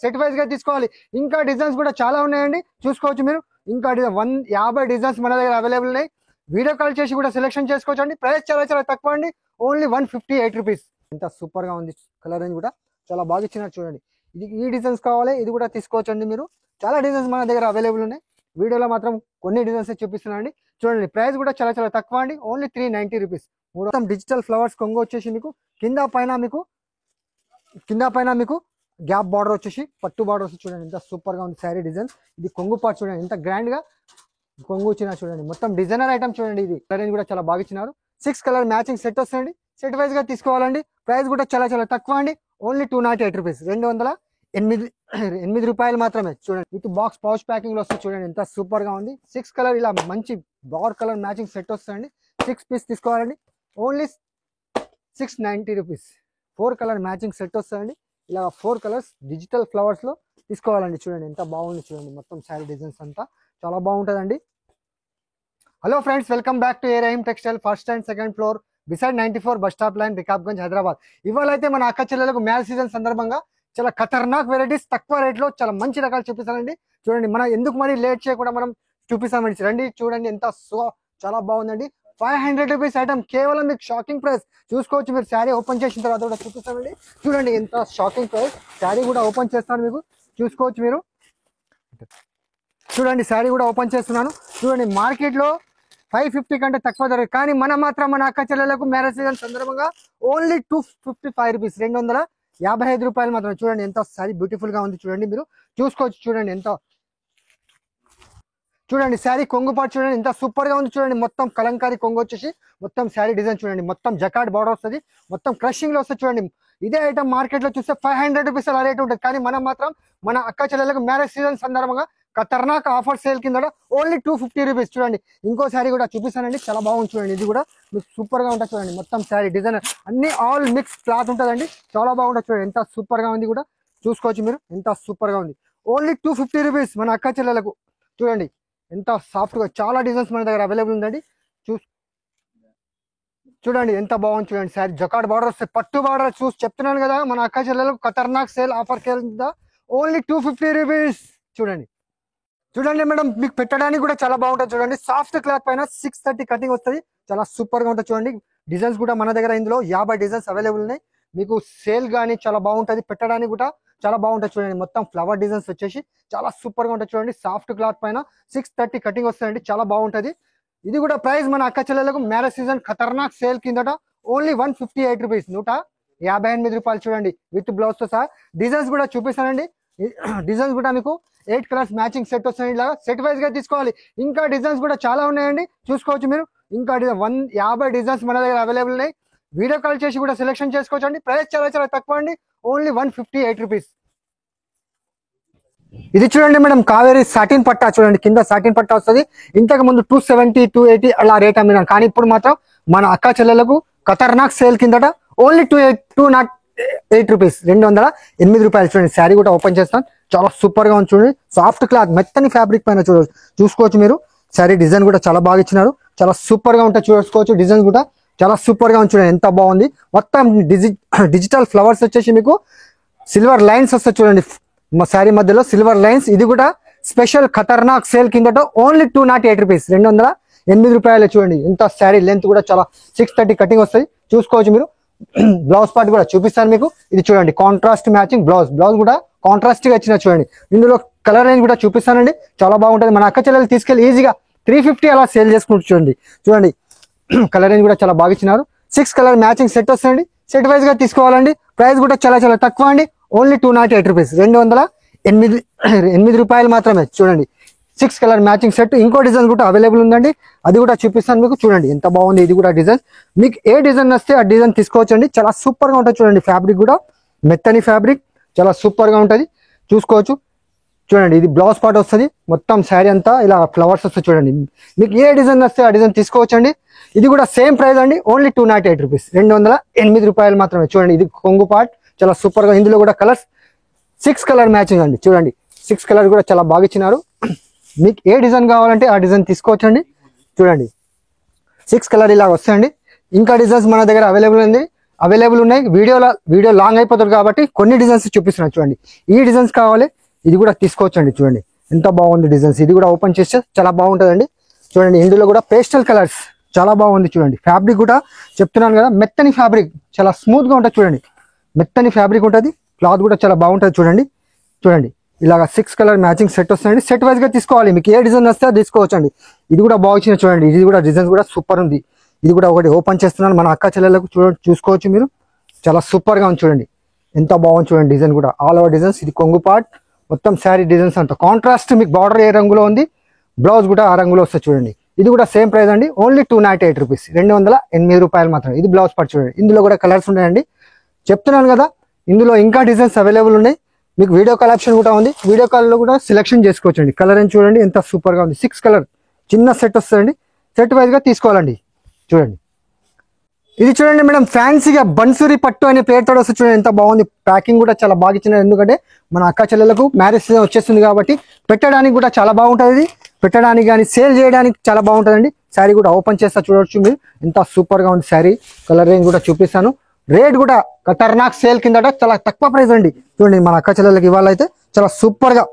Set wise గా తీసుకోవాలి. ఇంకా డిజైన్స్ కూడా చాలా ఉన్నాయండి, చూసుకోవచ్చు మీరు. ఇంకా 150 డిజైన్స్ మన దగ్గర అవైలబుల్ ఉన్నాయి. వీడియో కాల్ చేసి కూడా సెలెక్షన్ చేసుకోవచ్చు అండి. ప్రైస్ చాలా చాలా తక్కువ అండి, ఓన్లీ 158 రూపీస్. ఇంత సూపర్ గా ఉంది. కలర్ రేంజ్ కూడా చాలా బాగా ఇచ్చినారు చూడండి. ఈ డిజైన్స్ కావాలి, ఇది కూడా తీసుకోవచ్చు అండి మీరు. చాలా డిజైన్స్ మన దగ్గర అవైలబుల్ ఉన్నాయి. వీడియోలో మాత్రం కొన్ని డిజైన్స్ చూపిస్తున్నాను అండి. చూడండి ప్రైస్ కూడా చాలా చాలా తక్కువ అండి, ఓన్లీ 390 రూపీస్. మొత్తం డిజిటల్ ఫ్లవర్స్ కొంగు వచ్చేసి మీకు కింద పైన మీకు గ్యాప్ బార్డర్ వచ్చేసి పట్టు బార్డర్ వచ్చి చూడండి ఎంత సూపర్ గా ఉంది శారీ డిజైన్. ఇది కొంగు పార్ట్ చూడండి ఎంత గ్రాండ్ గా కొంగు వచ్చినా చూడండి. మొత్తం డిజైనర్ ఐటమ్ చూడండి. ఇది కలర్ కూడా చాలా బాగా ఇచ్చినారు. 6 కలర్ మ్యాచింగ్ సెట్ వస్తుంది. సెట్ వైజ్ గా తీసుకోవాలండి. ప్రైస్ కూడా చాలా చాలా తక్కువ అండి, ఓన్లీ 208 రూపీస్. 208 రూపాయలు మాత్రమే. చూడండి విత్ బాక్స్ పౌచ్ ప్యాకింగ్ లో వస్తుంది చూడండి ఎంత సూపర్ గా ఉంది. 6 కలర్ ఇలా మంచి డార్క్ కలర్ మ్యాచింగ్ సెట్ వస్తుందండి. 6 పీస్ తీసుకోవాలండి, only 690 rupees. 4 colour matching set వస్తుందండి. ఇలా 4 కలర్స్ డిజిటల్ ఫ్లవర్స్ లో తీసుకోవాలండి. చూడండి ఎంత బాగుంది చూడండి. మొత్తం శారీ డిజైన్స్ అంతా చాలా బాగుంటుందండి. Hello friends, welcome back to ఏరహీమ్ textile, first and second floor, beside 94 bus stop line, Rikabganj, Hyderabad. ఇవాళ అయితే మన అక్క చెల్లెలకు మ్యారేజ్ సీజన్ సందర్భంగా చాలా ఖతర్నాక్ వెరైటీస్ తక్కువ రేట్ లో చాలా మంచి రకాలు చూపిస్తానండి. చూడండి మనం ఎందుకు మరి లేట్ చేయకుండా మనం చూపిస్తామండి. రండి చూడండి ఎంత చాలా బాగుందండి. 500 రూపీస్ ఐటమ్, కేవలం మీకు షాకింగ్ ప్రైస్. చూసుకోవచ్చు మీరు. శారీ ఓపెన్ చేసిన తర్వాత కూడా చూపిస్తామండి. చూడండి ఎంత షాకింగ్ ప్రైస్. శారీ కూడా ఓపెన్ చేస్తాను మీకు, చూసుకోవచ్చు మీరు. చూడండి శారీ కూడా ఓపెన్ చేస్తున్నాను. చూడండి మార్కెట్ లో 550 కంటే తక్కువ ధర, కానీ మన మాత్రం మన అక్క చెల్లెలకు మ్యారేజ్ సీజన్ సందర్భంగా ఓన్లీ 255 రూపీస్, 255 రూపాయలు మాత్రం. చూడండి ఎంత శారీ బ్యూటిఫుల్ గా ఉంది చూడండి మీరు, చూసుకోవచ్చు. చూడండి ఎంత చూడండి శారీ కొంగు పాటు చూడండి ఎంత సూపర్ గా ఉంది చూడండి. మొత్తం కలంకారీ కొంగు వచ్చేసి మొత్తం శారీ డిజైన్ చూడండి. మొత్తం జకాట్ బార్డర్ వస్తుంది, మొత్తం క్రషింగ్ లో వస్తుంది చూడండి. ఇదే ఐటమ్ మార్కెట్ లో చూస్తే 500 రూపీస్ అలా రేట్ ఉంటుంది, కానీ మనం మాత్రం మన అక్క చెల్లెలకు మ్యారేజ్ సీజన్ సందర్భంగా ఖతర్నాక్ ఆఫర్ సేల్ కింద ఓన్లీ 250 రూపీస్. చూడండి ఇంకో శారీ కూడా చూపిస్తానండి, చాలా బాగుంది చూడండి. ఇది కూడా మీకు సూపర్ గా ఉంటుంది చూడండి. మొత్తం శారీ డిజైన్ అన్ని ఆల్ మిక్స్ క్లాత్ ఉంటుందండి, చాలా బాగుంటుంది చూడండి. ఎంత సూపర్ గా ఉంది కూడా చూసుకోవచ్చు మీరు, ఎంత సూపర్ గా ఉంది. ఓన్లీ 250 రూపీస్ మన అక్క చెల్లెలకు. చూడండి ఎంత సాఫ్ట్ గా, చాలా డిజైన్స్ మన దగ్గర అవైలబుల్ ఉందండి. చూడండి ఎంత బాగుంది చూడండి. శారీ జకాట్ బార్డర్ వస్తే పట్టు బార్డర్ చెప్తున్నాను కదా, మన అక్క చెల్లెలకు ఖతర్నాక్ సేల్ ఆఫర్ కింద ఓన్లీ 250 రూపీస్. చూడండి మేడం, మీకు పెట్టడానికి కూడా చాలా బాగుంటుంది చూడండి. సాఫ్ట్ క్లాత్ పైన 630 కటింగ్ వస్తుంది, చాలా సూపర్ గా ఉంటుంది చూడండి. డిజైన్స్ కూడా మన దగ్గర ఇందులో 50 డిజైన్స్ అవైలబుల్ ఉన్నాయి. మీకు సేల్ కానీ చాలా బాగుంటుంది, పెట్టడానికి కూడా చాలా బాగుంటుంది చూడండి. మొత్తం ఫ్లవర్ డిజైన్స్ వచ్చేసి చాలా సూపర్ గా ఉంటుంది చూడండి. సాఫ్ట్ క్లాత్ పైన 630 కటింగ్ వస్తుందండి, చాలా బాగుంటుంది. ఇది కూడా ప్రైస్ మన అక్క చెల్లెలకు మ్యారేజ్ సీజన్ ఖతర్నాక్ సేల్ కిందట ఓన్లీ 158 రూపీస్, 158 రూపాయలు. చూడండి విత్ బ్లౌజ్ తో సహా డిజైన్స్ కూడా చూపిస్తానండి. డిజైన్స్ కూడా మీకు 8 కలర్స్ మ్యాచింగ్ సెట్ వస్తుంది. ఇలా సెట్ వైజ్ గా తీసుకోవాలి. ఇంకా డిజైన్స్ కూడా చాలా ఉన్నాయండి, చూసుకోవచ్చు మీరు. ఇంకా 150 డిజైన్స్ మన దగ్గర అవైలబుల్ ఉన్నాయి. వీడియో కాల్ చేసి కూడా సెలెక్షన్ చేసుకోవచ్చు అండి. ప్రైస్ చాలా చాలా తక్కువ అండి, ఓన్లీ 158 రూపీస్. ఇది చూడండి మేడం, కావేరీ సాటిన్ పట్టా చూడండి. కింద సాటిన్ పట్టా వస్తుంది. ఇంతకు ముందు 270, 280 అలా రేట్ అమ్మినాను, కానీ ఇప్పుడు మాత్రం మన అక్క చెల్లెలకు ఖతర్నాక్ సేల్ కిందట ఓన్లీ 208 రూపీస్, 208 రూపాయలు. చూడండి శారీ కూడా ఓపెన్ చేస్తాను, చాలా సూపర్ గా ఉంది చూడండి. సాఫ్ట్ క్లాత్ మెత్తని ఫ్యాబ్రిక్ పైన చూసుకోవచ్చు మీరు. శారీ డిజైన్ కూడా చాలా బాగా ఇచ్చినారు, చాలా సూపర్ గా ఉంటాయి చూసుకోవచ్చు. డిజైన్ కూడా చాలా సూపర్ గా ఉంది చూడండి, ఎంత బాగుంది. మొత్తం డిజిటల్ ఫ్లవర్స్ వచ్చేసి మీకు సిల్వర్ లైన్స్ వస్తాయి చూడండి. మా శారీ మధ్యలో సిల్వర్ లైన్స్. ఇది కూడా స్పెషల్ ఖతర్నాక్ సేల్ కిందట ఓన్లీ 208 రూపీస్, 208 రూపాయలు. చూడండి ఎంత శారీ లెంత్ కూడా చాలా 630 కటింగ్ వస్తాయి, చూసుకోవచ్చు మీరు. బ్లౌజ్ పార్ట్ కూడా చూపిస్తాను మీకు. ఇది చూడండి కాంట్రాస్ట్ మ్యాచింగ్ బ్లౌజ్ కూడా కాంట్రాస్ట్ గా ఇచ్చిన చూడండి. ఇందులో కలర్ రేంజ్ కూడా చూపిస్తానండి, చాలా బాగుంటుంది. మన అక్క చెల్లెలు తీసుకెళ్లి ఈజీగా 350 అలా సేల్ చేసుకుంటూ చూడండి. కలర్ రేంజ్ కూడా చాలా బాగా ఇచ్చినారు. 6 కలర్ మ్యాచింగ్ సెట్ వస్తుంది. సెట్ వైజ్ గా తీసుకోవాలండి. ప్రైస్ కూడా చాలా చాలా తక్కువ అండి, ఓన్లీ 208 రూపీస్, 208 రూపాయలు మాత్రమే. చూడండి 6 కలర్ మ్యాచింగ్ సెట్. ఇంకో డిజైన్ కూడా అవైలబుల్ ఉందండి, అది కూడా చూపిస్తాను మీకు. చూడండి ఎంత బాగుంది. ఇది కూడా డిజైన్ మీకు ఏ డిజైన్ వస్తే ఆ డిజైన్ తీసుకోవచ్చండి. చాలా సూపర్ గా ఉంటుంది చూడండి. ఫ్యాబ్రిక్ కూడా మెత్తని ఫ్యాబ్రిక్, చాలా సూపర్ గా ఉంటుంది, చూసుకోవచ్చు. చూడండి ఇది బ్లౌజ్ పార్ట్ వస్తుంది. మొత్తం శారీ అంతా ఇలా ఫ్లవర్స్ వస్తాయి చూడండి. మీకు ఏ డిజైన్ వస్తే ఆ డిజైన్ తీసుకోవచ్చండి. ఇది కూడా సేమ్ ప్రైస్ అండి, ఓన్లీ 208 రూపీస్, 208 రూపాయలు మాత్రమే. చూడండి ఇది కొంగు పార్ట్, చాలా సూపర్ గా. ఇందులో కూడా కలర్స్ 6 కలర్ మ్యాచింగ్ అండి. చూడండి 6 కలర్ కూడా చాలా బాగా ఇచ్చినారు. మీకు ఏ డిజైన్ కావాలంటే ఆ డిజైన్ తీసుకోవచ్చండి. చూడండి 6 కలర్ ఇలా వస్తాయండి. ఇంకా డిజైన్స్ మన దగ్గర అవైలబుల్ ఉంది. అవైలబుల్ ఉన్నాయి. వీడియో లాంగ్ అయిపోతుంది కాబట్టి కొన్ని డిజైన్స్ చూపిస్తున్నాను చూడండి. ఈ డిజైన్స్ కావాలి, ఇది కూడా తీసుకోవచ్చండి. చూడండి ఎంత బాగుంది డిజైన్స్. ఇది కూడా ఓపెన్ చేస్తే చాలా బాగుంటుందండి. చూడండి ఇందులో కూడా పేస్టల్ కలర్స్ చాలా బాగుంది. చూడండి ఫ్యాబ్రిక్ కూడా చెప్తున్నాను కదా, మెత్తని ఫ్యాబ్రిక్, చాలా స్మూత్ గా ఉంటుంది. చూడండి మెత్తని ఫ్యాబ్రిక్ ఉంటుంది. క్లాత్ కూడా చాలా బాగుంటుంది. చూడండి ఇలాగా 6 కలర్ మ్యాచింగ్ సెట్ వస్తుందండి. సెట్ వైజ్ గా తీసుకోవాలి, మీకు ఏ డిజైన్ వస్తే తీసుకోవచ్చండి. ఇది కూడా బాగా వచ్చింది చూడండి. ఇది కూడా డిజైన్ కూడా సూపర్ ఉంది. ఇది కూడా ఒకటి ఓపెన్ చేస్తున్నాను, మన అక్క చెల్లెలకు చూసుకోవచ్చు మీరు. చాలా సూపర్ గా ఉంది చూడండి, ఎంత బాగుంది చూడండి. డిజైన్ కూడా ఆల్ ఓవర్ డిజైన్స్. ఇది కొంగు పార్ట్, మొత్తం శారీ డిజైన్స్ అంతా కాంట్రాస్ట్. మీకు బార్డర్ ఏ రంగులో ఉంది, బ్లౌజ్ కూడా ఆ రంగులో వస్తుంది చూడండి. ఇది కూడా సేమ్ ప్రైస్ అండి, ఓన్లీ 298 రూపీస్, 208 రూపాయలు మాత్రం. ఇది బ్లౌజ్ పార్ట్ చూడండి. ఇందులో కూడా కలర్స్ ఉన్నాయండి, చెప్తున్నాను కదా. ఇందులో ఇంకా డిజైన్స్ అవైలబుల్ ఉన్నాయి. మీకు వీడియో కాల్ ఆప్షన్ కూడా ఉంది, వీడియో కాల్లో కూడా సెలెక్షన్ చేసుకోవచ్చండి. కలర్ అని చూడండి ఎంత సూపర్ గా ఉంది. 6 కలర్ చిన్న సెట్ వస్తుందండి. సెట్ వైజ్ గా తీసుకోవాలండి. చూడండి ఇది చూడండి మేడం, ఫ్యాన్సీగా బన్సూరి పట్టు అనే పేరుతో వస్తుంది చూడండి, ఎంత బాగుంది. ప్యాకింగ్ కూడా చాలా బాగా ఇచ్చినారు, ఎందుకంటే మన అక్క చెల్లెలకు మ్యారేజ్ సీజన్ వచ్చేస్తుంది కాబట్టి పెట్టడానికి కూడా చాలా బాగుంటుంది. పెట్టడానికి కానీ సేల్ చేయడానికి చాలా బాగుంటుందండి. శారీ కూడా ఓపెన్ చేస్తా చూడవచ్చు మీరు, ఎంత సూపర్ గా ఉంది శారీ. కలర్ రేంజ్ కూడా చూపిస్తాను. రేట్ కూడా ఖతర్నాక్ సేల్ కిందట చాలా తక్కువ ప్రైస్ అండి. చూడండి మన అక్క చెల్లెలకు ఇవాళ అయితే చాలా సూపర్ గా.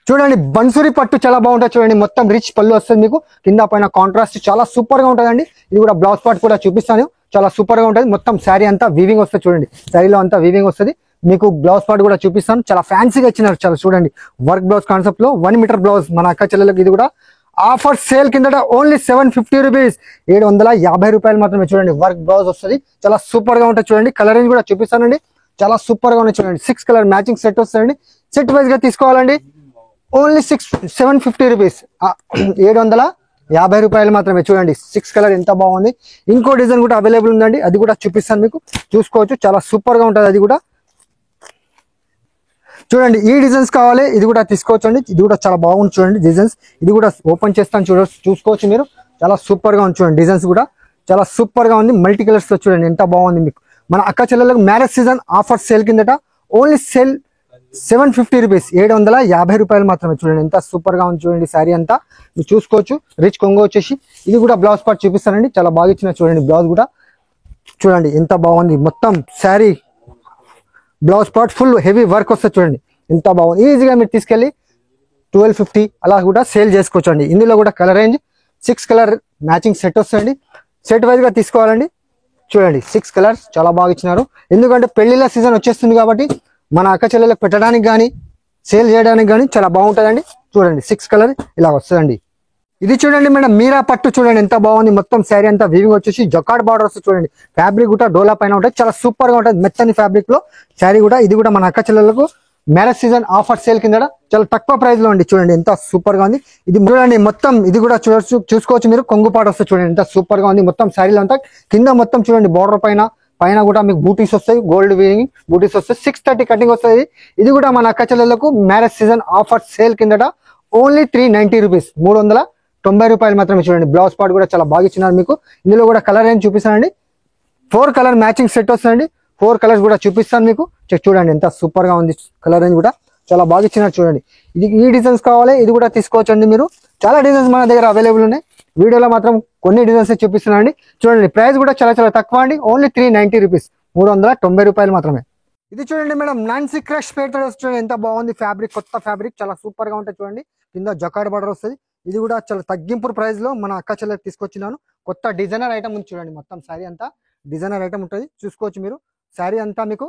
చూడండి బన్సూరి పట్టు చాలా బాగుంటుంది చూడండి, మొత్తం రిచ్ పళ్ళు వస్తుంది మీకు, కింద పైన కాంట్రాస్ట్ చాలా సూపర్ గా ఉంటుందండి. ఇది కూడా బ్లౌజ్ పార్ట్ కూడా చూపిస్తాను, చాలా సూపర్ గా ఉంటుంది. మొత్తం శారీ అంతా వీవింగ్ వస్తుంది చూడండి, శారీలో అంతా వీవింగ్ వస్తుంది. మీకు బ్లౌజ్ పార్ట్ కూడా చూపిస్తాను, చాలా ఫ్యాన్సీగా ఇచ్చినారు. చాలా చూడండి వర్క్ బ్లౌజ్ కాన్సెప్ట్ లో 1 మీటర్ బ్లౌజ్ మన అక్క చెల్లెలకు. ఇది కూడా ఆఫర్ సేల్ కిందట ఓన్లీ 750 రూపీస్, 750 రూపాయలు మాత్రమే. చూడండి వర్క్ బ్లౌజ్ వస్తుంది, చాలా సూపర్ గా ఉంటుంది చూడండి. కలర్ రేంజ్ కూడా చూపిస్తానండి, చాలా సూపర్ గా ఉన్నాయి చూడండి. 6 కలర్ మ్యాచింగ్ సెట్ వస్తుందండి. సెట్ వైజ్ గా తీసుకోవాలండి, ఓన్లీ 750 రూపీస్, 750 రూపాయలు మాత్రమే. చూడండి 6 కలర్ ఎంత బాగుంది. ఇంకో డిజైన్ కూడా అవైలబుల్ ఉందండి, అది కూడా చూపిస్తాను మీకు, చూసుకోవచ్చు. చాలా సూపర్ గా ఉంటుంది అది కూడా. చూడండి ఈ డిజైన్స్ కావాలి, ఇది కూడా తీసుకోవచ్చు అండి. ఇది కూడా చాలా బాగుంది చూడండి డిజైన్స్. ఇది కూడా ఓపెన్ చేస్తాను చూసుకోవచ్చు మీరు, చాలా సూపర్ గా ఉంది చూడండి. డిజైన్స్ కూడా చాలా సూపర్ గా ఉంది, మల్టీ కలర్స్ తో చూడండి ఎంత బాగుంది. మీకు మన అక్క చెల్లెలకు మ్యారేజ్ సీజన్ ఆఫర్ సేల్ కిందట ఓన్లీ సేల్ 750 రూపీస్, 750 రూపాయలు మాత్రమే. చూడండి ఎంత సూపర్ గా ఉంది చూడండి. శారీ అంతా మీరు చూసుకోవచ్చు. రిచ్ కొంగు వచ్చేసి ఇది కూడా బ్లౌజ్ పార్ట్ చూపిస్తానండి, చాలా బాగా ఇచ్చిన చూడండి. బ్లౌజ్ కూడా చూడండి ఎంత బాగుంది. మొత్తం sari blouse part full heavy work వస్తుంది చూడండి, ఎంత బాగుంది. ఈజీగా మీరు తీసుకెళ్ళి 1250 అలా కూడా సేల్ చేసుకోవచ్చు అండి. ఇందులో కూడా colour range 6 colour matching set వస్తుంది. సెట్ వైజ్ గా తీసుకోవాలండి. చూడండి 6 కలర్స్ చాలా బాగా ఇచ్చినారు, ఎందుకంటే పెళ్లిళ్ళ సీజన్ వచ్చేస్తుంది కాబట్టి మన అక్క చెల్లెలకు పెట్టడానికి కానీ సేల్ చేయడానికి కానీ చాలా బాగుంటుందండి. చూడండి 6 కలర్ ఇలా వస్తుందండి. ఇది చూడండి మేడం, మీరా పట్టు చూడండి ఎంత బాగుంది. మొత్తం శారీ అంతా వీవింగ్ వచ్చేసి జకార్డ్ బార్డర్ వస్తుంది చూడండి. ఫ్యాబ్రిక్ కూడా డోలా పైన ఉంటుంది, చాలా సూపర్ గా ఉంటుంది. మెత్తని ఫ్యాబ్రిక్ లో శారీ కూడా. ఇది కూడా మన అక్క చెల్లెలకు మ్యారేజ్ సీజన్ ఆఫర్ సేల్ కింద చాలా తక్కువ ప్రైస్ లో అండి. చూడండి ఎంత సూపర్ గా ఉంది. ఇది చూడండి మొత్తం ఇది కూడా చూసుకోవచ్చు మీరు. కొంగు పాట వస్తుంది చూడండి ఎంత సూపర్ గా ఉంది. మొత్తం శారీలో అంతా కింద మొత్తం చూడండి బార్డర్ పైన కూడా మీకు బూటీస్ వస్తాయి, గోల్డ్ వీవింగ్ బూటీస్ వస్తాయి. 630 కటింగ్ వస్తుంది. ఇది కూడా మన అక్క చెల్లెలకు మ్యారేజ్ సీజన్ ఆఫర్ సేల్ కిందట ఓన్లీ 390 రూపీస్, 390 రూపాయలు మాత్రమే. చూడండి బ్లౌజ్ పార్ట్ కూడా చాలా బాగా ఇచ్చినారు మీకు. ఇందులో కూడా కలర్ ఏం చూపిస్తానండి, 4 కలర్ మ్యాచింగ్ సెట్ వస్తుందండి. 4 కలర్స్ కూడా చూపిస్తాను మీకు. చూడండి ఎంత సూపర్ గా ఉంది. కలర్ రేంజ్ కూడా చాలా బాగా ఇచ్చినారు చూడండి. ఈ డిజైన్స్ కావాలి, ఇది కూడా తీసుకోవచ్చు అండి మీరు. చాలా డిజైన్స్ మన దగ్గర అవైలబుల్ ఉన్నాయి. వీడియోలో మాత్రం కొన్ని డిజైన్స్ చూపిస్తున్నాను అండి. చూడండి ప్రైస్ కూడా చాలా చాలా తక్కువ అండి, ఓన్లీ 390 రూపీస్, 390 రూపాయలు మాత్రమే. ఇది చూడండి మేడం, నాన్సీ క్రష్ పేరుతో చూడండి ఎంత బాగుంది. ఫ్యాబ్రిక్ కొత్త ఫ్యాబ్రిక్, చాలా సూపర్ గా ఉంటుంది చూడండి. కింద జకార్డ్ బార్డర్ వస్తుంది. ఇది కూడా చాలా తగ్గింపు ప్రైస్ లో మన అక్క చెల్లెకి తీసుకొచ్చినాను. కొత్త డిజైనర్ ఐటమ్ ఉంది చూడండి. మొత్తం శారీ అంతా డిజైనర్ ఐటమ్ ఉంటుంది, చూసుకోవచ్చు మీరు. శారీ అంతా మీకు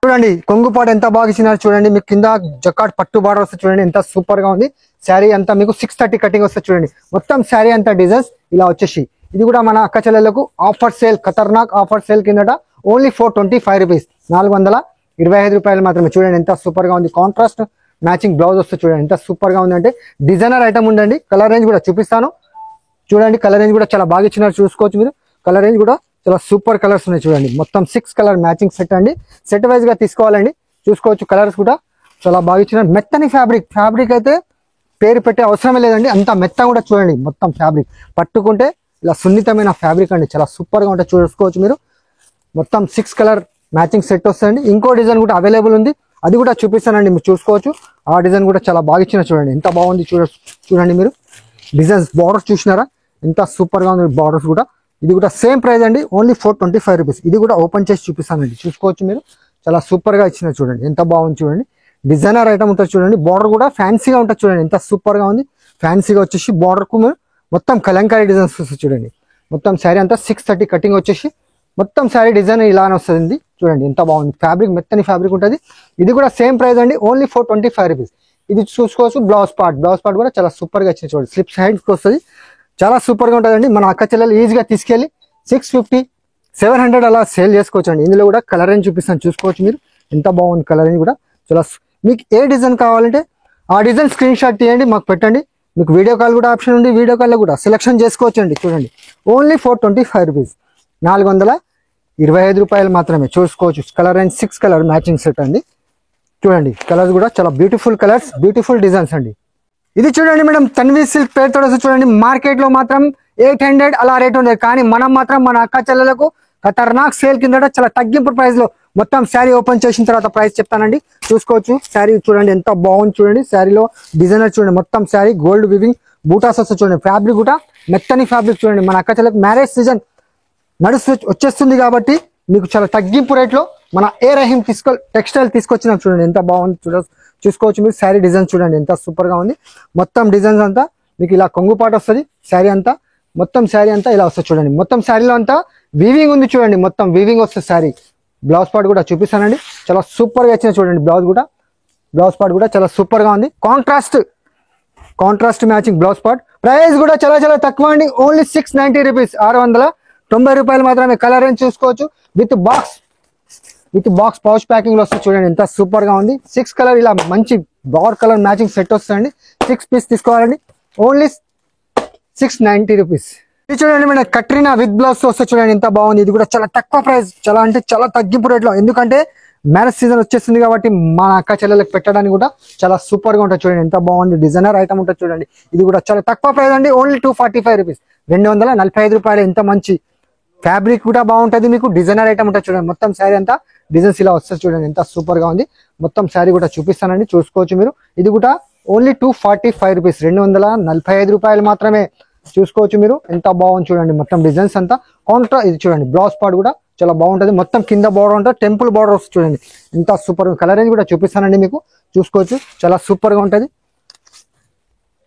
చూడండి కొంగు పాట ఎంత బాగా ఇచ్చినారు చూడండి. మీకు కింద జకార్డ్ పట్టు బార్డర్ వస్తుంది చూడండి, ఎంత సూపర్ గా ఉంది. శారీ అంతా మీకు 630 కటింగ్ వస్తుంది చూడండి. మొత్తం శారీ అంతా డిజైన్స్ ఇలా వచ్చేసి. ఇది కూడా మన అక్క చెల్లెలకు ఆఫర్ సేల్, ఖతర్నాక్ ఆఫర్ సేల్ కిందట ఓన్లీ 425 రూపీస్, 425 రూపాయలు మాత్రమే. చూడండి ఎంత సూపర్ గా ఉంది. కాంట్రాస్ట్ మ్యాచింగ్ బ్లౌజ్ వస్తుంది చూడండి, ఎంత సూపర్ గా ఉంది అంటే. డిజైనర్ ఐటమ్ ఉండండి. కలర్ రేంజ్ కూడా చూపిస్తాను చూడండి. కలర్ రేంజ్ కూడా చాలా బాగా ఇచ్చినారు, చూసుకోవచ్చు మీరు. కలర్ రేంజ్ కూడా చాలా సూపర్ కలర్స్ ఉన్నాయి చూడండి. మొత్తం 6 కలర్ మ్యాచింగ్ సెట్ అండి. సెట్ వైజ్ గా తీసుకోవాలండి, చూసుకోవచ్చు. కలర్స్ కూడా చాలా బాగా ఇచ్చినారు. మెత్తని ఫ్యాబ్రిక్ అయితే పేరు పెట్టే అవసరమే లేదండి, అంత మెత్త కూడా చూడండి. మొత్తం ఫ్యాబ్రిక్ పట్టుకుంటే ఇలా సున్నితమైన ఫ్యాబ్రిక్ అండి, చాలా సూపర్ గా ఉంటుంది, చూసుకోవచ్చు మీరు. మొత్తం 6 కలర్ మ్యాచింగ్ సెట్ వస్తుందండి. ఇంకో డిజైన్ కూడా అవైలబుల్ ఉంది, అది కూడా చూపిస్తానండి, మీరు చూసుకోవచ్చు. ఆ డిజైన్ కూడా చాలా బాగా ఇచ్చిన చూడండి, ఎంత బాగుంది చూడండి మీరు. డిజైన్స్ బార్డర్స్ చూసినారా, ఎంత సూపర్ గా ఉంది. బార్డర్స్ కూడా ఇది కూడా సేమ్ ప్రైస్ అండి, ఓన్లీ 425 రూపీస్. ఇది కూడా ఓపెన్ చేసి చూపిస్తానండి, చూసుకోవచ్చు మీరు. చాలా సూపర్ గా ఇచ్చిన చూడండి, ఎంత బాగుంది చూడండి. డిజైనర్ ఐటమ్ ఉంటుంది చూడండి. బార్డర్ కూడా ఫ్యాన్సీగా ఉంటుంది చూడండి, ఎంత సూపర్ గా ఉంది. ఫ్యాన్సీగా వచ్చేసి బార్డర్ కు మొత్తం కలంకారీ డిజైన్స్ వస్తుంది చూడండి. మొత్తం శారీ అంతా 630 కటింగ్ వచ్చేసి మొత్తం శారీ డిజైన్ ఇలానే వస్తుంది చూడండి, ఎంత బాగుంది. ఫ్యాబ్రిక్ మెత్తని ఫ్యాబ్రిక్ ఉంటుంది. ఇది కూడా సేమ్ ప్రైస్ అండి, ఓన్లీ 425 రూపీస్. ఇది చూసుకోవచ్చు. బ్లౌజ్ పార్ట్ కూడా చాలా సూపర్ గా ఇచ్చింది చూడండి, స్లిప్ సైడ్స్ వస్తుంది, చాలా సూపర్ గా ఉంటుందండి. మన అక్క చెల్లెలు ఈజీగా తీసుకెళ్లి 650 700 అలా సేల్ చేసుకోవచ్చు అండి. ఇందులో కూడా కలర్ రేంజ్ చూపిస్తాను, చూసుకోవచ్చు మీరు. ఎంత బాగుంది కలర్ రేంజ్ కూడా. చాలా మీకు ఏ డిజైన్ కావాలంటే ఆ డిజైన్ స్క్రీన్ షాట్ తీయండి, మాకు పెట్టండి. మీకు వీడియో కాల్ కూడా ఆప్షన్ ఉంది, వీడియో కాల్లో కూడా సెలెక్షన్ చేసుకోవచ్చు అండి. చూడండి, ఓన్లీ 425 రూపీస్, 425 రూపాయలు మాత్రమే. చూసుకోవచ్చు. Colour range 6 colour matching set అండి. చూడండి, కలర్స్ కూడా చాలా బ్యూటిఫుల్ కలర్స్, బ్యూటిఫుల్ డిజైన్స్ అండి. ఇది చూడండి మేడం, తన్వి సిల్క్ పేరుతో చూడండి. మార్కెట్ లో మాత్రం 800 అలా రేట్ ఉండేది, కానీ మనం మాత్రం మన అక్క చెల్లెలకు ఖతర్నాక్ సేల్ కింద చాలా తగ్గింపు ప్రైస్ లో మొత్తం శారీ ఓపెన్ చేసిన తర్వాత ప్రైస్ చెప్తానండి. చూసుకోవచ్చు. శారీ చూడండి ఎంత బాగుంది చూడండి. శారీలో డిజైనర్ చూడండి, మొత్తం శారీ గోల్డ్ వివింగ్ బూటాస్ వస్తుంది చూడండి. ఫ్యాబ్రిక్ కూడా మెత్తని ఫ్యాబ్రిక్ చూడండి. మన అక్క చెల్లెలకు మ్యారేజ్ సీజన్ వచ్చేస్తుంది కాబట్టి మీకు చాలా తగ్గింపు రేట్ లో మన ఏ రహీం టెక్స్టైల్ తీసుకొచ్చినాం చూడండి, ఎంత బాగుంది చూసుకోవచ్చు మీరు. శారీ డిజైన్ చూడండి, ఎంత సూపర్ గా ఉంది. మొత్తం డిజైన్స్ అంతా మీకు ఇలా కొంగుపాటు వస్తుంది. శారీ అంతా మొత్తం శారీ అంతా ఇలా వస్తుంది చూడండి. మొత్తం శారీలో అంతా వీవింగ్ ఉంది చూడండి, మొత్తం వీవింగ్ వస్తుంది శారీ. బ్లౌజ్ పార్ట్ కూడా చూపిస్తానండి, చాలా సూపర్ గా వచ్చింది చూడండి. బ్లౌజ్ పార్ట్ కూడా చాలా సూపర్ గా ఉంది. Contrast matching blouse part. Price కూడా చాలా చాలా తక్కువ అండి, ఓన్లీ 690 రూపీస్, 690 రూపాయలు మాత్రమే. కలర్ రేంజ్ చూసుకోవచ్చు. విత్ బాక్స్ పౌచ్ ప్యాకింగ్ లో వస్తుంది చూడండి, ఎంత సూపర్ గా ఉంది. 6 కలర్ ఇలా మంచి డార్క్ కలర్ మ్యాచింగ్ సెట్ వస్తుందండి. 6 పీస్ తీసుకోవాలండి, ఓన్లీ 690 రూపీస్. ఇది చూడండి మేడం, కట్రీనా విత్ బ్లౌజ్ వస్తే చూడండి, ఎంత బాగుంది. ఇది కూడా చాలా తక్కువ ప్రైస్, చాలా అంటే చాలా తగ్గింపు రేట్ లో. ఎందుకంటే మ్యారేజ్ సీజన్ వచ్చేస్తుంది కాబట్టి మన అక్క చెల్లెలకు పెట్టడానికి కూడా చాలా సూపర్ గా ఉంటుంది చూడండి, ఎంత బాగుంది. డిజైనర్ ఐటమ్ ఉంటుంది చూడండి. ఇది కూడా చాలా తక్కువ ప్రైస్ అండి, ఓన్లీ 245 రూపీస్, 245 రూపాయలు. ఎంత మంచి ఫ్యాబ్రిక్ కూడా బాగుంటుంది మీకు. డిజైనర్ ఐటమ్ ఉంటుంది చూడండి. మొత్తం శారీ అంతా డిజైన్స్ ఇలా వస్తుంది చూడండి, ఎంత సూపర్ గా ఉంది. మొత్తం శారీ కూడా చూపిస్తానండి, చూసుకోవచ్చు మీరు. ఇది కూడా ఓన్లీ 245 రూపీస్, 245 రూపాయలు మాత్రమే. చూసుకోవచ్చు మీరు, ఎంత బాగుంది చూడండి. మొత్తం డిజైన్స్ అంతా ఇది చూడండి. బ్లౌజ్ పార్ట్ కూడా చాలా బాగుంటుంది. మొత్తం కింద బార్డర్ ఉంటుంది, టెంపుల్ బార్డర్ వస్తుంది చూడండి, ఎంత సూపర్. కలర్ రేంజ్ కూడా చూపిస్తానండి మీకు, చూసుకోవచ్చు. చాలా సూపర్ గా ఉంటుంది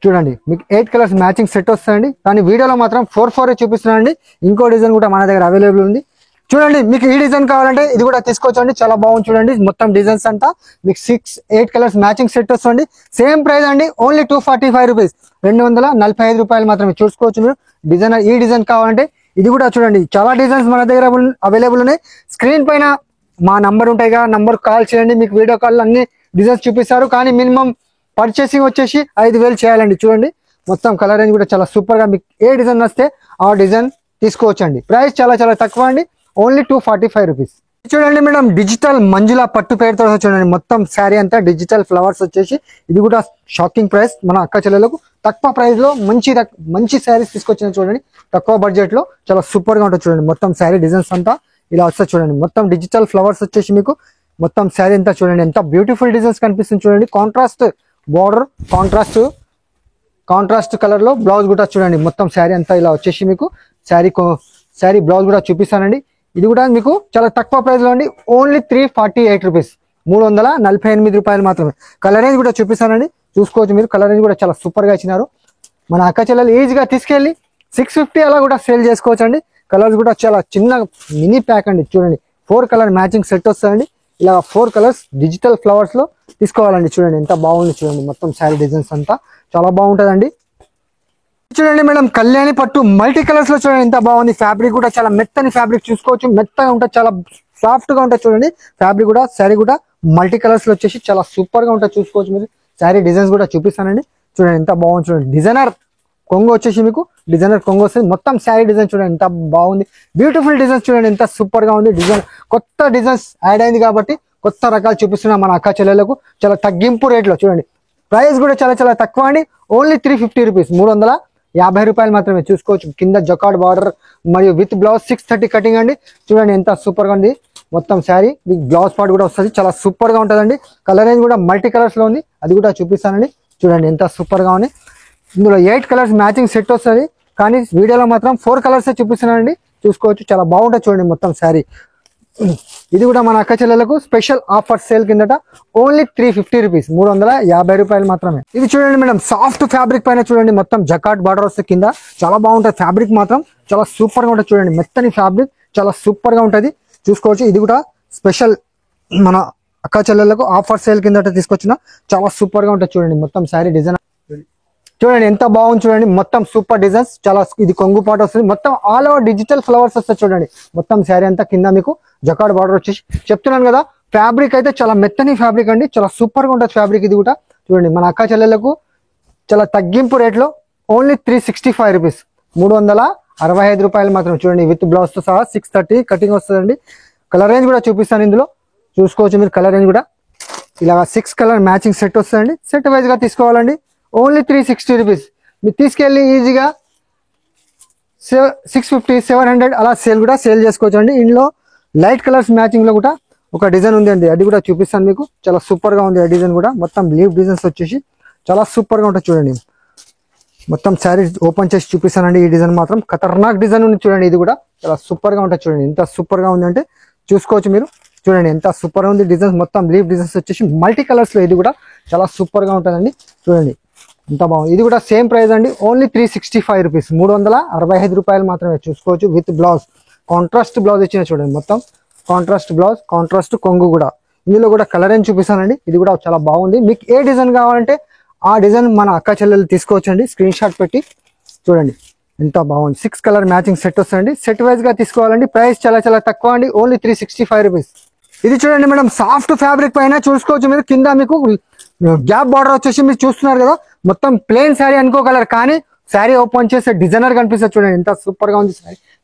చూడండి. మీకు 8 కలర్స్ మ్యాచింగ్ సెట్ వస్తుందండి, కానీ వీడియోలో మాత్రం 4 చూపిస్తున్నానండి. ఇంకో డిజైన్ కూడా మన దగ్గర అవైలబుల్ ఉంది చూడండి. మీకు ఈ డిజైన్ కావాలంటే ఇది కూడా తీసుకోవచ్చండి, చాలా బాగుంది చూడండి. మొత్తం డిజైన్స్ అంతా మీకు 8 కలర్స్ మ్యాచింగ్ సెట్ వస్తుంది. సేమ్ ప్రైస్ అండి, ఓన్లీ 245 రూపీస్, 245 రూపాయలు మాత్రమే. చూసుకోవచ్చు మీరు. డిజైనర్ ఈ డిజైన్ కావాలంటే ఇది కూడా చూడండి, చాలా డిజైన్స్ మన దగ్గర అవైలబుల్ ఉన్నాయి. స్క్రీన్ పైన మా నంబర్ ఉంటాయి కదా, నంబర్ కాల్ చేయండి, మీకు వీడియో కాల్ అన్ని డిజైన్స్ చూపిస్తారు. కానీ మినిమం పర్చేసింగ్ వచ్చేసి 5000 చేయాలండి. చూడండి, మొత్తం కలర్ రేంజ్ కూడా చాలా సూపర్ గా. మీకు ఏ డిజైన్ వస్తే ఆ డిజైన్ తీసుకోవచ్చండి. ప్రైస్ చాలా చాలా తక్కువ అండి, ఓన్లీ 245 రూపీస్. చూడండి మేడం, డిజిటల్ మంజుల పట్టు పేరుతో చూడండి. మొత్తం శారీ అంతా డిజిటల్ ఫ్లవర్స్ వచ్చేసి, ఇది కూడా షాకింగ్ ప్రైస్. మన అక్క చెల్లెలకు తక్కువ ప్రైస్ లో మంచి శారీస్ తీసుకొచ్చిన చూడండి, తక్కువ బడ్జెట్ లో చాలా సూపర్ గా ఉంటుంది చూడండి. మొత్తం శారీ డిజైన్స్ అంతా ఇలా వస్తుంది చూడండి. మొత్తం డిజిటల్ ఫ్లవర్స్ వచ్చేసి మీకు మొత్తం శారీ అంతా చూడండి, ఎంత బ్యూటిఫుల్ డిజైన్స్ కనిపిస్తుంది చూడండి. కాంట్రాస్ట్ బార్డర్, కాంట్రాస్ట్ కలర్ లో బ్లౌజ్ కూడా చూడండి. మొత్తం శారీ అంతా ఇలా వచ్చేసి మీకు శారీ బ్లౌజ్ కూడా చూపిస్తానండి. ఇది కూడా మీకు చాలా తక్కువ ప్రైస్ లో అండి, ఓన్లీ 348 రూపీస్, 348 రూపాయలు మాత్రమే. కలర్ రేంజ్ కూడా చూపిస్తానండి, చూసుకోవచ్చు మీరు. కలర్ రేంజ్ కూడా చాలా సూపర్ గా ఇచ్చినారు. మన అక్క చెల్లెలు ఈజీగా తీసుకెళ్లి 650 అలా కూడా సేల్ చేసుకోవచ్చు అండి. కలర్స్ కూడా చాలా చిన్న మినీ ప్యాక్ అండి. చూడండి, 4 కలర్ మ్యాచింగ్ సెట్ వస్తుందండి. ఇలా 4 కలర్స్ డిజిటల్ ఫ్లవర్స్ లో తీసుకోవాలండి. చూడండి, ఎంత బాగుంది చూడండి. మొత్తం శారీ డిజైన్స్ అంతా చాలా బాగుంటుందండి. చూడండి మేడం, కళ్యాణి పట్టు మల్టీ కలర్స్ లో చూడండి, ఎంత బాగుంది. ఫ్యాబ్రిక్ కూడా చాలా మెత్తని ఫ్యాబ్రిక్, చూసుకోవచ్చు. మెత్తగా ఉంటుంది, చాలా సాఫ్ట్ గా ఉంటుంది చూడండి. ఫ్యాబ్రిక్ కూడా శారీ కూడా మల్టీ కలర్స్ లో వచ్చేసి చాలా సూపర్ గా ఉంటుంది, చూసుకోవచ్చు మీరు. శారీ డిజైన్స్ కూడా చూపిస్తానండి. చూడండి, ఎంత బాగుంది చూడండి. డిజైనర్ కొంగు వచ్చేసి మీకు డిజైనర్ కొంగు వస్తుంది. మొత్తం శారీ డిజైన్ చూడండి, ఎంత బాగుంది. బ్యూటిఫుల్ డిజైన్స్ చూడండి, ఎంత సూపర్ గా ఉంది. డిజైన్ కొత్త డిజైన్స్ యాడ్ అయింది కాబట్టి కొత్త రకాలు చూపిస్తున్నా మన అక్క చెల్లెలకు చాలా తగ్గింపు రేట్లో. చూడండి, ప్రైస్ కూడా చాలా చాలా తక్కువ అండి, ఓన్లీ 350 రూపీస్, 350 రూపాయలు మాత్రమే. చూసుకోవచ్చు, కింద జకార్డ్ బార్డర్ మరియు విత్ బ్లౌజ్ 630 కటింగ్ అండి. చూడండి, ఎంత సూపర్ గా ఉంది. మొత్తం శారీ మీకు బ్లౌజ్ పార్ట్ కూడా వస్తుంది, చాలా సూపర్ గా ఉంటుందండి. కలర్ రేంజ్ కూడా మల్టీ కలర్స్ లో ఉంది, అది కూడా చూపిస్తానండి. చూడండి, ఎంత సూపర్ గా ఉంది. ఇందులో 8 కలర్స్ మ్యాచింగ్ సెట్ వస్తుంది. కానీ వీడియోలో మాత్రం 4 కలర్స్ చూపిస్తున్నానండి, చూసుకోవచ్చు. చాలా బాగుంటుంది చూడండి మొత్తం శారీ. ఇది కూడా మన అక్క చెల్లెలకు స్పెషల్ ఆఫర్ సేల్ కిందట ఓన్లీ 350 రూపీస్, 350 రూపాయలు మాత్రమే. ఇది చూడండి మేడం, సాఫ్ట్ ఫ్యాబ్రిక్ పైన చూడండి మొత్తం జకాట్ బార్డర్ వస్తే కింద చాలా బాగుంటుంది. ఫ్యాబ్రిక్ మాత్రం చాలా సూపర్ గా ఉంటుంది చూడండి, మెత్తని ఫ్యాబ్రిక్ చాలా సూపర్ గా ఉంటది, చూసుకోవచ్చు. ఇది కూడా స్పెషల్ మన అక్క చెల్లెలకు ఆఫర్ సేల్ కిందట తీసుకొచ్చిన చాలా సూపర్ గా ఉంటుంది చూడండి. మొత్తం శారీ డిజైన్ చూడండి ఎంత బాగుంది చూడండి, మొత్తం సూపర్ డిజైన్స్. చాలా ఇది కొంగు పాట వస్తుంది, మొత్తం ఆల్ ఓవర్ డిజిటల్ ఫ్లవర్స్ వస్తాయి చూడండి. మొత్తం శారీ అంతా కింద మీకు జకాడ్ బార్డర్ వచ్చేసి, చెప్తున్నాను కదా ఫ్యాబ్రిక్ అయితే చాలా మెత్తని ఫ్యాబ్రిక్ అండి, చాలా సూపర్ గా ఉంటుంది ఫ్యాబ్రిక్. ఇది కూడా చూడండి మన అక్క చెల్లెలకు చాలా తగ్గింపు రేట్లో ఓన్లీ 365 రూపీస్, 365 రూపాయలు మాత్రం చూడండి. విత్ బ్లౌజ్ తో సహా 630 కటింగ్ వస్తుందండి. కలర్ రేంజ్ కూడా చూపిస్తాను ఇందులో, చూసుకోవచ్చు మీరు. కలర్ రేంజ్ కూడా ఇలా 6 కలర్ మ్యాచింగ్ సెట్ వస్తుందండి. సెట్ వైజ్ గా తీసుకోవాలండి ఓన్లీ 360 రూపీస్. మీరు తీసుకెళ్ళి ఈజీగా 650 700 అలా సేల్ చేసుకోవచ్చు అండి. ఇందులో లైట్ కలర్స్ మ్యాచింగ్ లో కూడా ఒక డిజైన్ ఉంది అండి, అది కూడా చూపిస్తాను మీకు. చాలా సూపర్ గా ఉంది ఆ డిజైన్ కూడా, మొత్తం లీవ్ డిజైన్స్ వచ్చేసి చాలా సూపర్ గా ఉంటుంది చూడండి. మొత్తం శారీ ఓపెన్ చేసి చూపిస్తానండి. ఈ డిజైన్ మాత్రం ఖతర్నాక్ డిజైన్ ఉంది చూడండి. ఇది కూడా చాలా సూపర్ గా ఉంటుంది చూడండి, ఎంత సూపర్ గా ఉంది అంటే చూసుకోవచ్చు మీరు. చూడండి ఎంత సూపర్ గా ఉంది డిజైన్స్, మొత్తం లీవ్ డిజైన్స్ వచ్చేసి మల్టీ కలర్స్ లో. ఇది కూడా చాలా సూపర్ గా ఉంటుందండి చూడండి, ఎంత బాగుంది. ఇది కూడా సేమ్ ప్రైస్ అండి, ఓన్లీ 365 రూపీస్, 365 రూపాయలు మాత్రమే. చూసుకోవచ్చు విత్ బ్లౌజ్, కాంట్రాస్ట్ బ్లౌజ్ ఇచ్చిన చూడండి, మొత్తం కాంట్రాస్ట్ బ్లౌజ్, కాంట్రాస్ట్ కొంగు కూడా. ఇందులో కూడా కలర్ అని చూపిస్తానండి. ఇది కూడా చాలా బాగుంది. మీకు ఏ డిజైన్ కావాలంటే ఆ డిజైన్ మన అక్క చెల్లెలు తీసుకోవచ్చండి, స్క్రీన్ షాట్ పెట్టి చూడండి ఎంత బాగుంది. 6 కలర్ మ్యాచింగ్ సెట్ వస్తుందండి. సెట్ వైజ్ గా తీసుకోవాలండి, ప్రైస్ చాలా చాలా తక్కువ అండి, ఓన్లీ 365 రూపీస్. ఇది చూడండి మేడం, సాఫ్ట్ ఫ్యాబ్రిక్ పైన చూసుకోవచ్చు మీరు. కింద మీకు గ్యాప్ బార్డర్ వచ్చేసి మీరు చూస్తున్నారు కదా, మొత్తం ప్లెయిన్ శారీ అనుకోగలరు, కానీ శారీ ఓపెన్ చేస్తే డిజైనర్ కనిపిస్తుంది చూడండి, ఎంత సూపర్ గా ఉంది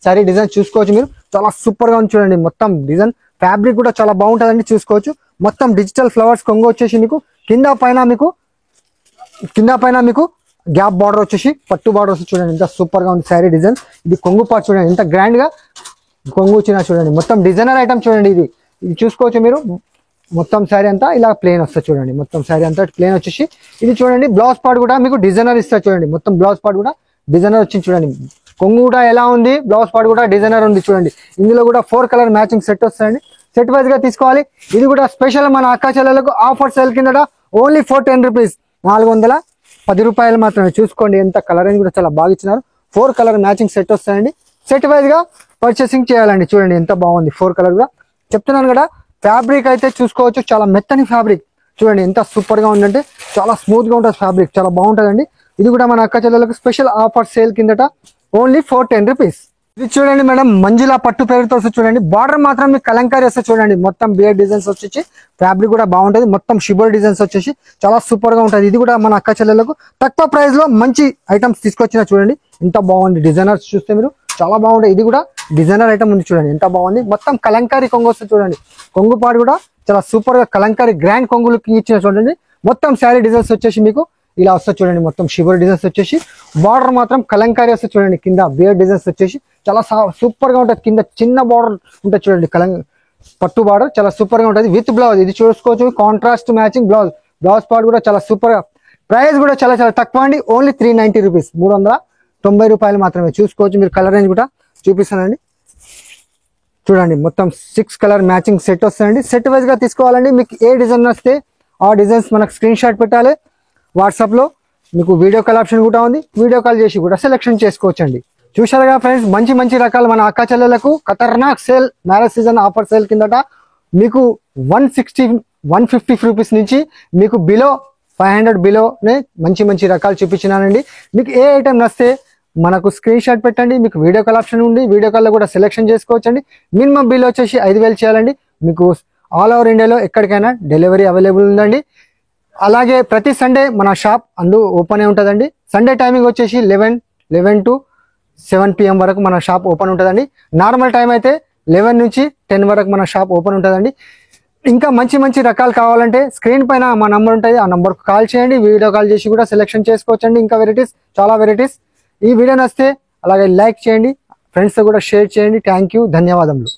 శారీ డిజైన్. చూసుకోవచ్చు మీరు, చాలా సూపర్ గా ఉంది చూడండి. మొత్తం డిజైన్ ఫ్యాబ్రిక్ కూడా చాలా బాగుంటుందండి, చూసుకోవచ్చు. మొత్తం డిజిటల్ ఫ్లవర్స్ కొంగు వచ్చేసి మీకు కింద పైన మీకు గ్యాప్ బార్డర్ వచ్చేసి పట్టు బార్డర్ వచ్చి చూడండి, ఎంత సూపర్ గా ఉంది శారీ డిజైన్. ఇది కొంగు పార్ట్ చూడండి, ఎంత గ్రాండ్ గా కొంగు వచ్చినా చూడండి. మొత్తం డిజైనర్ ఐటమ్ చూడండి. ఇది చూసుకోవచ్చు మీరు. మొత్తం శారీ అంతా ఇలా ప్లేన్ వస్తుంది చూడండి, మొత్తం శారీ అంతా ప్లేన్ వచ్చేసి. ఇది చూడండి బ్లౌజ్ పార్ట్ కూడా మీకు డిజైనర్ ఇస్తారు చూడండి, మొత్తం బ్లౌజ్ పార్ట్ కూడా డిజైనర్ వచ్చింది చూడండి. కొంగు కూడా ఎలా ఉంది, బ్లౌజ్ పార్ట్ కూడా డిజైనర్ ఉంది చూడండి. ఇందులో కూడా 4 కలర్ మ్యాచింగ్ సెట్ వస్తాయండి, సెట్ వైజ్ గా తీసుకోవాలి. ఇది కూడా స్పెషల్ మన అక్క చెల్లెలకు ఆఫర్ సేల్ కింద ఓన్లీ 410 రూపీస్, 410 రూపాయలు మాత్రమే. చూసుకోండి ఎంత కలర్ రేంజ్ కూడా చాలా బాగా ఇచ్చినారు. 4 కలర్ మ్యాచింగ్ సెట్ వస్తాయండి, సెట్ వైజ్ గా పర్చేసింగ్ చేయాలండి. చూడండి ఎంత బాగుంది, 4 కలర్ కూడా. చెప్తున్నాను కదా ఫ్యాబ్రిక్ అయితే చూసుకోవచ్చు, చాలా మెత్తని ఫ్యాబ్రిక్ చూడండి, ఎంత సూపర్ గా ఉందంటే చాలా స్మూత్ గా ఉంటుంది ఫ్యాబ్రిక్, చాలా బాగుంటుందండి. ఇది కూడా మన అక్క చెల్లెలకు స్పెషల్ ఆఫర్ సేల్ కిందట ఓన్లీ 410 రూపీస్. ఇది చూడండి మేడం, మంజులా పట్టు పేరుతో వస్తుంది చూడండి. బార్డర్ మాత్రం మీకు కలంకారీ వస్తుంది చూడండి, మొత్తం బియర్ డిజైన్స్ వచ్చేసి. ఫ్యాబ్రిక్ కూడా బాగుంటుంది, మొత్తం షిబోర్ డిజైన్స్ వచ్చేసి చాలా సూపర్ గా ఉంటుంది. ఇది కూడా మన అక్క చెల్లెలకు తక్కువ ప్రైస్ లో మంచి ఐటమ్స్ తీసుకొచ్చిన చూడండి, ఎంత బాగుంది. డిజైనర్స్ చూస్తే మీరు చాలా బాగుంటాయి. ఇది కూడా డిజైనర్ ఐటమ్ ఉంది చూడండి, ఎంత బాగుంది. మొత్తం కలంకారీ కొంగు వస్తుంది చూడండి, కొంగు పాటు కూడా చాలా సూపర్ గా కలంకారీ గ్రాండ్ కొంగులు ఇచ్చిన చూడండి. మొత్తం శారీ డిజైన్స్ వచ్చేసి మీకు ఇలా వస్తుంది చూడండి, మొత్తం షిబోర్ డిజైన్స్ వచ్చేసి. బార్డర్ మాత్రం కలంకారీ వస్తుంది చూడండి, కింద బియర్ డిజైన్స్ వచ్చేసి చాలా సూపర్ గా ఉంటుంది. కింద చిన్న బార్డర్ ఉంటుంది చూడండి, పట్టు బార్డర్ చాలా సూపర్ గా ఉంటుంది. విత్ బ్లౌజ్ ఇది చూసుకోవచ్చు, contrast matching blouse. Blouse part కూడా చాలా సూపర్ గా. ప్రైస్ కూడా చాలా చాలా తక్కువ అండి, ఓన్లీ 390 రూపీస్, 390 రూపాయలు మాత్రమే. చూసుకోవచ్చు మీరు. కలర్ రేంజ్ కూడా చూపిస్తానండి చూడండి, మొత్తం 6 కలర్ మ్యాచింగ్ సెట్ వస్తాయండి. సెట్ వైజ్ గా తీసుకోవాలండి. మీకు ఏ డిజైన్ వస్తే ఆ డిజైన్స్ మనకు స్క్రీన్ షాట్ పెట్టాలి. వాట్సాప్ లో మీకు వీడియో కాల్ ఆప్షన్ కూడా ఉంది, వీడియో కాల్ చేసి కూడా సెలెక్షన్ చేసుకోవచ్చండి. చూశారుగా ఫ్రెండ్స్, మంచి మంచి రకాలు మన అక్క చెల్లెలకు ఖతర్నాక్ sale marriage season offer sale కిందట మీకు 150 రూపీస్ నుంచి మీకు బిలో 500 బిలోనే మంచి మంచి రకాలు చూపించినానండి. మీకు ఏ ఐటమ్ నస్తే మనకు స్క్రీన్ షాట్ పెట్టండి, మీకు వీడియో కాల్ ఆప్షన్ ఉంది, వీడియో కాల్లో కూడా సెలెక్షన్ చేసుకోవచ్చండి. మినిమం బిల్ వచ్చేసి 5,000 చేయాలండి. మీకు ఆల్ ఓవర్ ఇండియాలో ఎక్కడికైనా డెలివరీ అవైలబుల్ ఉందండి. అలాగే ప్రతి సండే మన షాప్ ఓపెన్ ఉంటుందండి. సండే టైమింగ్ వచ్చేసి 11 to 7 PM వరకు మన షాప్ ఓపెన్ ఉంటుందండి. నార్మల్ టైం అయితే 11 నుంచి 10 వరకు మన షాప్ ఓపెన్ ఉంటుందండి. ఇంకా మంచి మంచి రకాలు కావాలంటే స్క్రీన్ పైన మా నంబర్ ఉంటుంది, ఆ నంబర్కు కాల్ చేయండి, వీడియో కాల్ చేసి కూడా సెలెక్షన్ చేసుకోవచ్చండి. ఇంకా వెరైటీస్, చాలా వెరైటీస్. ఈ వీడియో నచ్చితే అలాగే లైక్ చేయండి, ఫ్రెండ్స్తో కూడా షేర్ చేయండి. థ్యాంక్ యూ, ధన్యవాదములు.